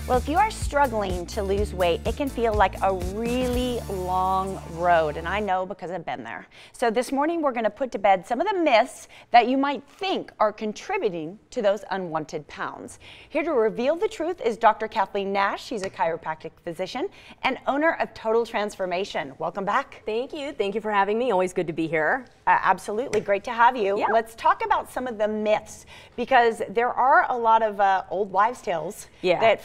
Well, if you are struggling to lose weight, it can feel like a really long road, and I know because I've been there. So this morning we're going to put to bed some of the myths that you might think are contributing to those unwanted pounds. Here to reveal the truth is Dr. Kathleen Nash. She's a chiropractic physician and owner of Total Transformation. Welcome back. Thank you. Thank you for having me. Always good to be here. Absolutely. Great to have you. Yeah. Let's talk about some of the myths, because there are a lot of old wives' tales that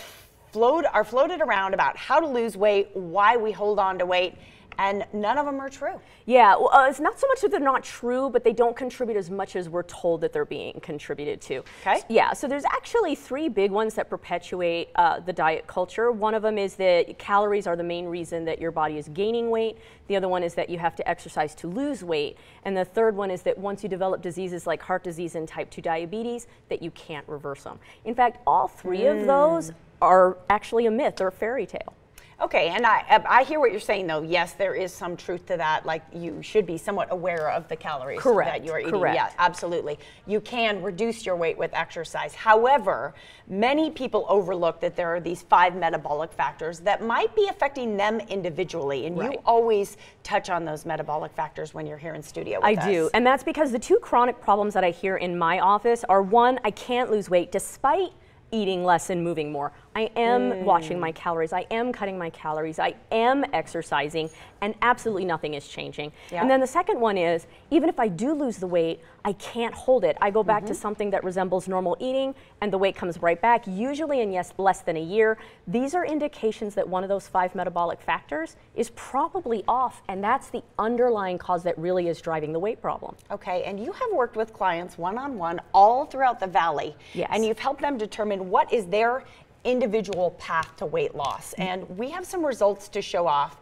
are floated around about how to lose weight, why we hold on to weight, and none of them are true. Yeah, well, it's not so much that they're not true, but they don't contribute as much as we're told that they're being contributed to. Okay. Yeah, so there's actually three big ones that perpetuate the diet culture. One of them is that calories are the main reason that your body is gaining weight. The other one is that you have to exercise to lose weight. And the third one is that once you develop diseases like heart disease and type 2 diabetes, that you can't reverse them. In fact, all three of those are actually a myth or a fairy tale. Okay, and I hear what you're saying, though. Yes, there is some truth to that. Like, you should be somewhat aware of the calories that you are eating. Correct. Yeah, absolutely. You can reduce your weight with exercise. However, many people overlook that there are these 5 metabolic factors that might be affecting them individually. And you always touch on those metabolic factors when you're here in studio with us. I do, and that's because the two chronic problems that I hear in my office are, one, I can't lose weight despite eating less and moving more. I am watching my calories, I am cutting my calories, I am exercising, and absolutely nothing is changing. And then the second one is, even if I do lose the weight, I can't hold it. I go back to something that resembles normal eating, and the weight comes right back, usually in less than a year. These are indications that one of those 5 metabolic factors is probably off, and that's the underlying cause that really is driving the weight problem. Okay, and you have worked with clients one-on-one all throughout the valley, and you've helped them determine what is their individual path to weight loss. And we have some results to show off.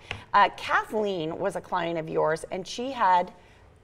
Kathleen was a client of yours, and she had,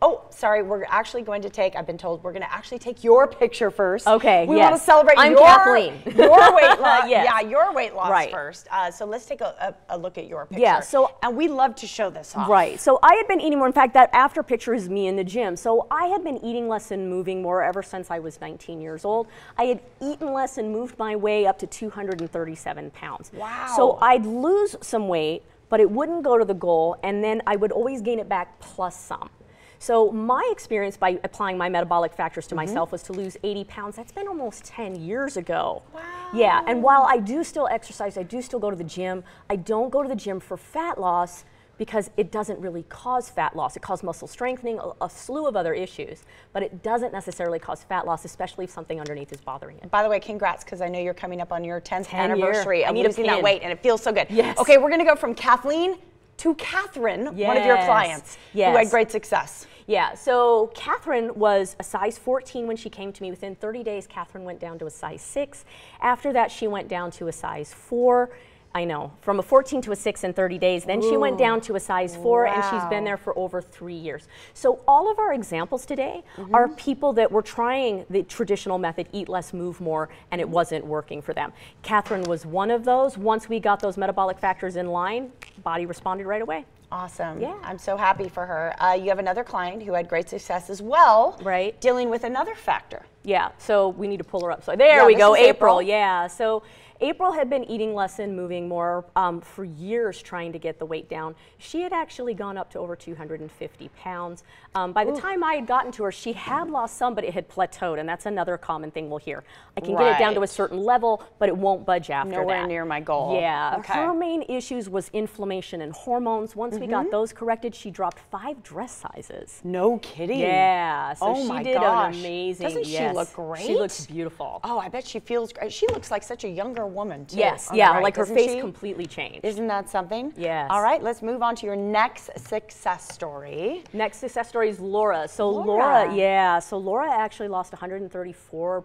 we're actually going to take, I've been told, we're going to actually take your picture first. Okay, we want to celebrate Kathleen. Your weight loss. Yeah, your weight loss first. So let's take a look at your picture. Yeah, and we love to show this off. Right, so I had been eating more. In fact, that after picture is me in the gym. So I had been eating less and moving more ever since I was 19 years old. I had eaten less and moved my way up to 237 pounds. Wow. So I'd lose some weight, but it wouldn't go to the goal, and then I would always gain it back plus some. So my experience by applying my metabolic factors to myself was to lose 80 pounds. That's been almost 10 years ago. Wow. Yeah, and while I do still exercise, I do still go to the gym, I don't go to the gym for fat loss because it doesn't really cause fat loss. It causes muscle strengthening, a slew of other issues, but it doesn't necessarily cause fat loss, especially if something underneath is bothering you. By the way, congrats, because I know you're coming up on your 10th anniversary of losing that weight, and it feels so good. Yes. Okay, we're going to go from Kathleen to Catherine, one of your clients, who had great success. Yeah, so Catherine was a size 14 when she came to me. Within 30 days, Catherine went down to a size 6. After that, she went down to a size 4. I know, from a 14 to a 6 in 30 days. Then she went down to a size 4, and she's been there for over 3 years. So all of our examples today are people that were trying the traditional method, eat less, move more, and it wasn't working for them. Catherine was one of those. Once we got those metabolic factors in line, body responded right away. Awesome. Yeah. I'm so happy for her. You have another client who had great success as well, dealing with another factor. Yeah, so we need to pull her up. So there we go, April. Yeah, so April had been eating less and moving more for years, trying to get the weight down. She had actually gone up to over 250 pounds. By the time I had gotten to her, she had lost some, but it had plateaued, and that's another common thing we'll hear. I can get it down to a certain level, but it won't budge after that. Nowhere near my goal. Yeah, her main issues was inflammation and hormones. Once we got those corrected, she dropped 5 dress sizes. No kidding. Yeah, so she did an amazing. Doesn't she look great? She looks beautiful. Oh, I bet she feels great. She looks like such a younger woman too. Yes, like her face completely changed. Isn't that something? Yes. All right, let's move on to your next success story. Next success story is Laura. So Laura actually lost 134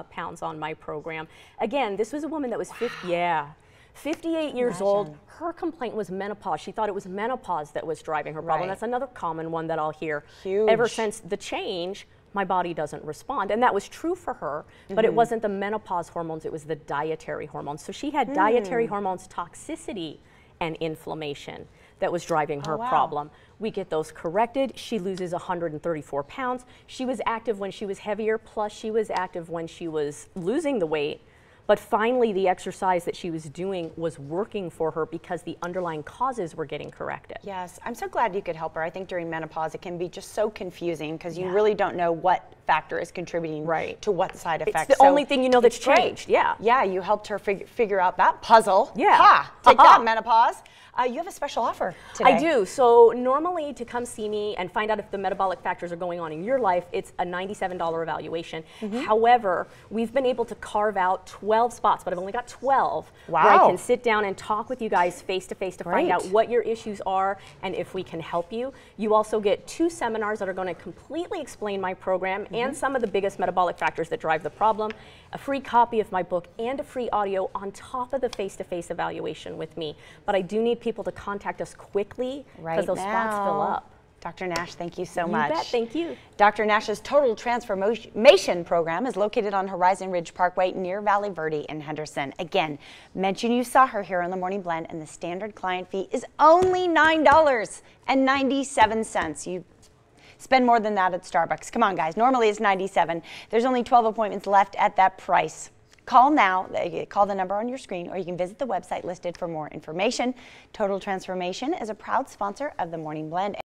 pounds on my program. Again, this was a woman that was 58 years old. Her complaint was menopause. She thought it was menopause that was driving her problem. That's another common one that I'll hear. Huge. Ever since the change, my body doesn't respond. And that was true for her, but it wasn't the menopause hormones, it was the dietary hormones. So she had dietary hormones toxicity and inflammation that was driving her problem. We get those corrected. She loses 134 pounds. She was active when she was heavier, plus she was active when she was losing the weight. But finally, the exercise that she was doing was working for her because the underlying causes were getting corrected. Yes, I'm so glad you could help her. I think during menopause it can be just so confusing because you really don't know what factor is contributing to what side effects. It's the only thing you know that's changed. Yeah. Yeah, you helped her figure out that puzzle. Yeah. Ha! Take that, menopause. You have a special offer today. I do. So normally to come see me and find out if the metabolic factors are going on in your life, it's a $97 evaluation. However, we've been able to carve out 12 spots, but I've only got 12 where I can sit down and talk with you guys face to face to find out what your issues are and if we can help you. You also get 2 seminars that are going to completely explain my program and some of the biggest metabolic factors that drive the problem, a free copy of my book, and a free audio on top of the face-to-face evaluation with me. But I do need people to contact us quickly because those spots fill up. Dr. Nash, thank you so much. You bet, thank you. Dr. Nash's Total Transformation program is located on Horizon Ridge Parkway near Valley Verde in Henderson. Again, mention you saw her here on the Morning Blend, and the standard client fee is only $9.97. You spend more than that at Starbucks. Come on, guys. Normally it's $97. There's only 12 appointments left at that price. Call now, call the number on your screen, or you can visit the website listed for more information. Total Transformation is a proud sponsor of the Morning Blend.